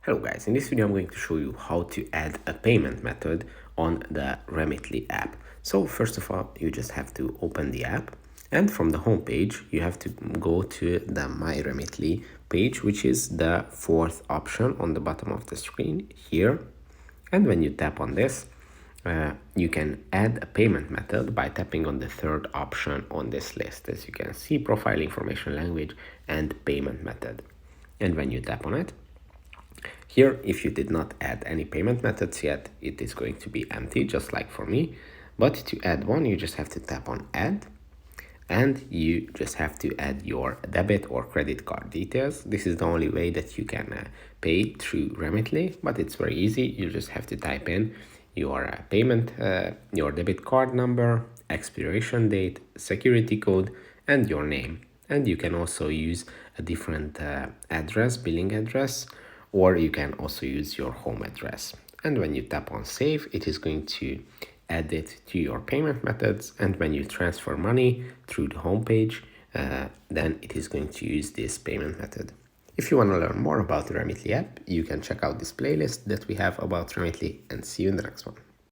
Hello guys, in this video I'm going to show you how to add a payment method on the Remitly app. So first of all, you just have to open the app, and from the home page you have to go to the My Remitly page, which is the fourth option on the bottom of the screen here. And when you tap on this, you can add a payment method by tapping on the third option on this list. As you can see, profile information, language, and payment method. And when you tap on it, here, if you did not add any payment methods yet, it is going to be empty, just like for me. But to add one, you just have to tap on add, and you just have to add your debit or credit card details. This is the only way that you can pay through Remitly, but it's very easy. You just have to type in your payment, your debit card number, expiration date, security code, and your name. And you can also use a different address, billing address, or you can also use your home address. And when you tap on save, it is going to add it to your payment methods. And when you transfer money through the home page, then it is going to use this payment method. If you want to learn more about the Remitly app, you can check out this playlist that we have about Remitly, and see you in the next one.